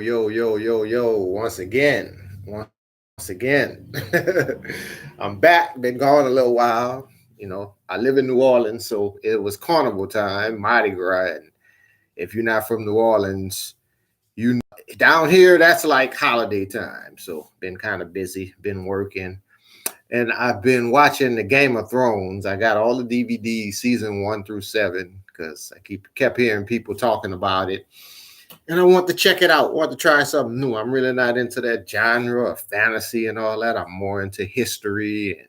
Yo, yo, yo, yo, once again. I'm back, been gone a little while. I live in New Orleans, so it was carnival time, Mardi Gras. And if you're not from New Orleans, down here, that's like holiday time. So, been kind of busy, been working. And I've been watching the Game of Thrones. I got all the DVDs, season 1 through 7, because kept hearing people talking about it and I want to check it out. I want to try something new. I'm really not into that genre of fantasy and all that. I'm more into history and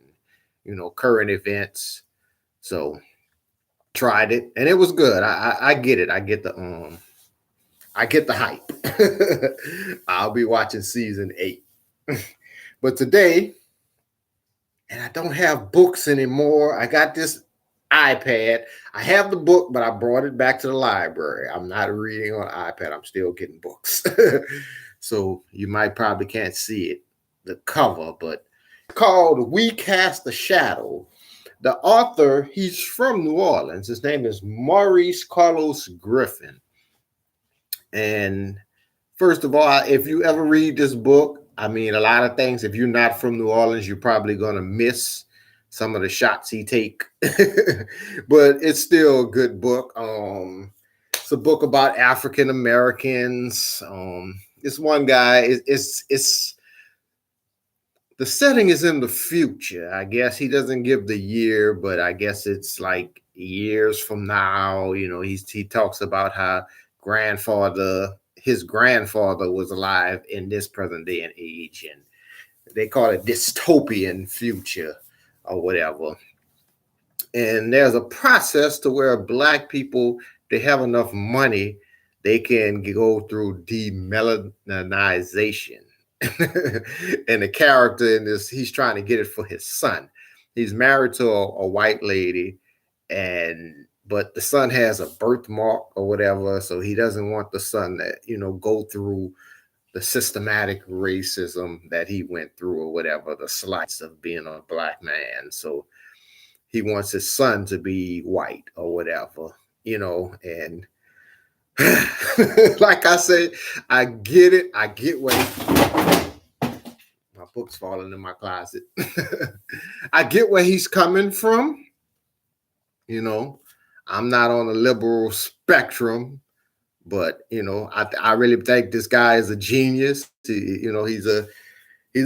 current events. So tried it and it was good. I get it. I get the hype. I'll be watching season 8. But today, and I don't have books anymore. I got this iPad. I have the book, but I brought it back to the library. I'm not reading on iPad. I'm still getting books. So you might probably can't see it, the cover, but it's called We Cast a Shadow. The author, he's from New Orleans. His name is Maurice Carlos Griffin. And first of all, if you ever read this book, I mean, a lot of things, if you're not from New Orleans, you're probably going to miss some of the shots he take. But it's still a good book. It's a book about African Americans. This one guy it's the setting is in the future. I guess he doesn't give the year, but I guess it's like years from now. He talks about how grandfather his grandfather was alive in this present day and age, and they call it dystopian future or whatever. And there's a process to where black people, they have enough money, they can go through demelaninization. And the character in this, he's trying to get it for his son. He's married to a white lady, and but the son has a birthmark or whatever, so he doesn't want the son to go through the systematic racism that he went through or whatever, the slights of being a black man. So he wants his son to be white or whatever, and like I said, I get it. I get what my book's falling in my closet. I get where he's coming from. You know, I'm not on the liberal spectrum, but I really think this guy is a genius. He's a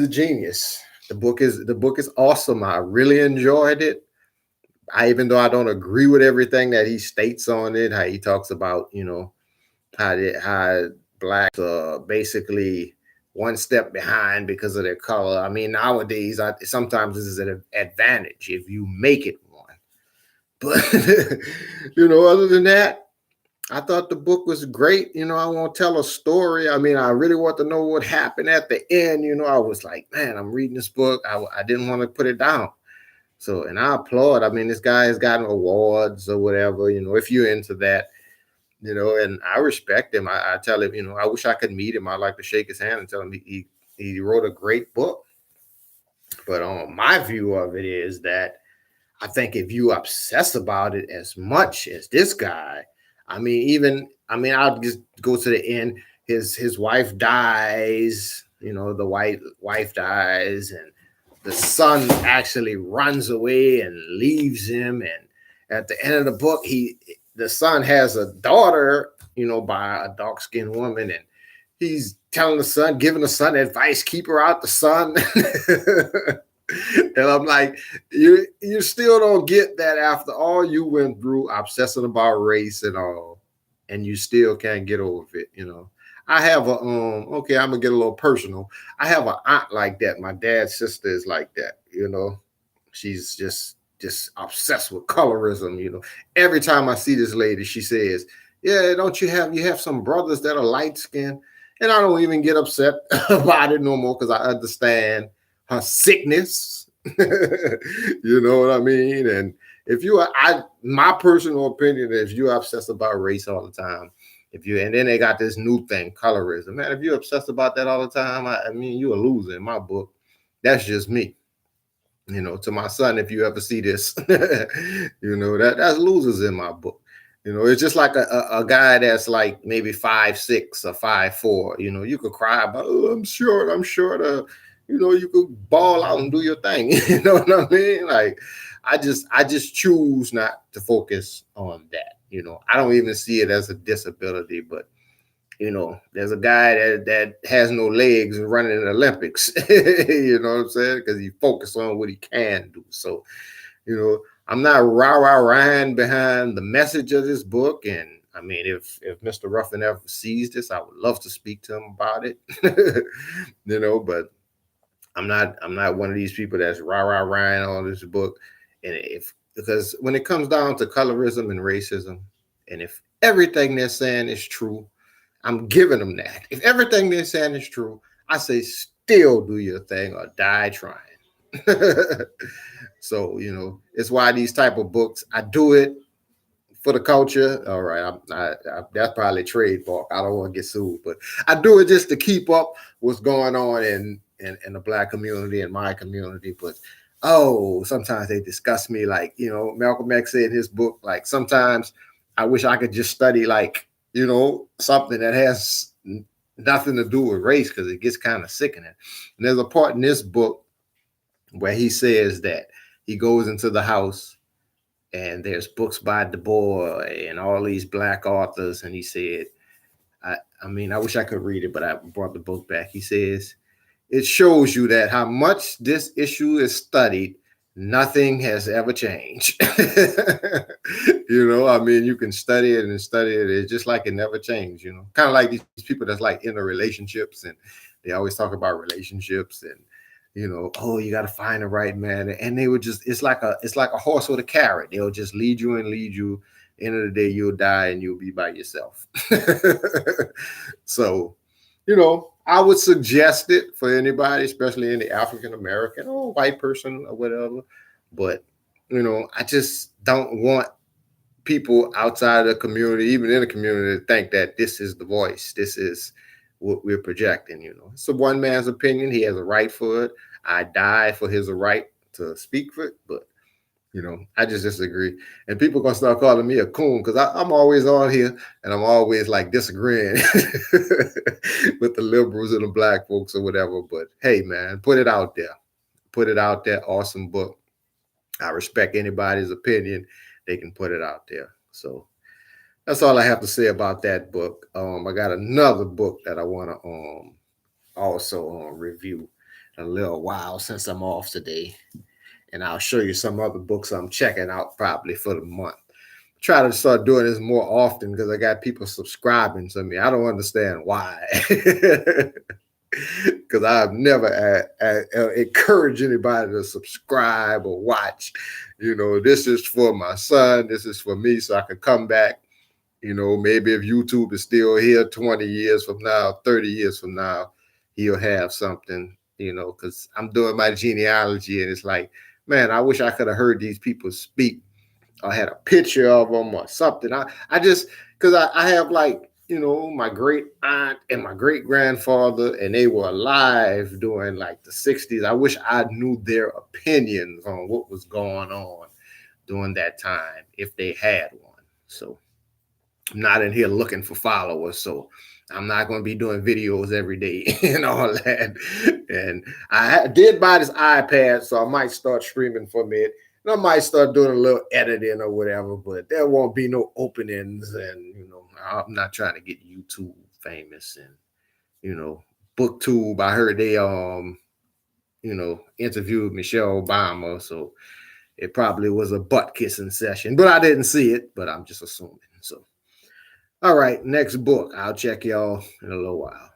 genius. The book is awesome. I really enjoyed it. Even though I don't agree with everything that he states on it, how he talks about how blacks are basically one step behind because of their color. I mean, nowadays, sometimes this is an advantage if you make it one. But other than that, I thought the book was great. I won't tell a story. I mean, I really want to know what happened at the end. I was like, man, I'm reading this book. I didn't want to put it down. So, and I applaud. I mean, this guy has gotten awards or whatever, if you're into that, and I respect him. I tell him, I wish I could meet him. I'd like to shake his hand and tell him he wrote a great book. But my view of it is that I think if you obsess about it as much as this guy, I'll just go to the end. His wife dies, the white wife dies, and the son actually runs away and leaves him. And at the end of the book, the son has a daughter, by a dark skinned woman, and he's telling the son, giving the son advice, keep her out the sun. And I'm like, you still don't get that after all you went through, obsessing about race and all, and you still can't get over it. I have okay, I'm gonna get a little personal. I have an aunt like that. My dad's sister is like that. She's just obsessed with colorism. Every time I see this lady, she says, yeah, don't you have some brothers that are light skinned? And I don't even get upset about it no more because I understand her sickness. You know what I mean? And if my personal opinion is, if you're obsessed about race all the time, and then they got this new thing, colorism, man, if you're obsessed about that all the time, I mean, you're a loser in my book. That's just me. To my son, if you ever see this, that's losers in my book. You know, it's just like a guy that's like maybe 5'6" or 5'4". You know, you could cry about, oh, I'm short. You know, you could ball out and do your thing. You know what I mean? Like, I just choose not to focus on that. You know, I don't even see it as a disability, but you know, there's a guy that has no legs and running in the Olympics. You know what I'm saying? Because he focused on what he can do. So, you know, I'm not rah-rah-rahing behind the message of this book. And I mean, if Mr. Ruffin ever sees this, I would love to speak to him about it. You know, but I'm not one of these people that's rah-rah-rahing on this book. And if because when it comes down to colorism and racism, and if everything they're saying is true, I'm giving them that. If everything they're saying is true, I say still do your thing or die trying. So, you know, it's why these type of books, I do it for the culture. All right, that's probably trademark. I don't want to get sued, but I do it just to keep up what's going on in the black community and my community. But oh, sometimes they discuss me, like, you know, Malcolm X said in his book, like, sometimes I wish I could just study, like, you know, something that has nothing to do with race, because it gets kind of sickening. And there's a part in this book where he says that he goes into the house and there's books by Du Bois and all these black authors. And he said, I mean, I wish I could read it, but I brought the book back. He says, it shows you that how much this issue is studied, nothing has ever changed. You know, I mean, you can study it and study it. It's just like it never changed, you know, kind of like these people that's like in the relationships, and they always talk about relationships and, you know, oh, you got to find the right man. And they would just, it's like a horse with a carrot. They'll just lead you and lead you. End of the day, you'll die and you'll be by yourself. So, you know, I would suggest it for anybody, especially any African American or white person or whatever. But, you know, I just don't want people outside of the community, even in the community, to think that this is the voice. This is what we're projecting. You know, it's a one man's opinion. He has a right for it. I die for his right to speak for it. But, you know, I just disagree. And people gonna start calling me a coon because I'm always on here and I'm always like disagreeing with the liberals and the black folks or whatever. But hey, man, put it out there. Put it out there. Awesome book. I respect anybody's opinion. They can put it out there. So that's all I have to say about that book. I got another book that I want to also review in a little while since I'm off today. And I'll show you some other books I'm checking out probably for the month. Try to start doing this more often because I got people subscribing to me. I don't understand why. Because I've never encouraged anybody to subscribe or watch. You know, this is for my son. This is for me so I can come back. You know, maybe if YouTube is still here 20 years from now, 30 years from now, he'll have something, you know, because I'm doing my genealogy and it's like, man, I wish I could have heard these people speak or had a picture of them or something. I just, because I have like, you know, my great aunt and my great grandfather, and they were alive during like the 60s. I wish I knew their opinions on what was going on during that time if they had one. So I'm not in here looking for followers. So I'm not going to be doing videos every day and all that. And I did buy this iPad, so I might start streaming from it. And I might start doing a little editing or whatever, but there won't be no openings. And, you know, I'm not trying to get YouTube famous. And, you know, BookTube, I heard they, you know, interviewed Michelle Obama. So it probably was a butt kissing session, but I didn't see it, but I'm just assuming. So, all right, next book. I'll check y'all in a little while.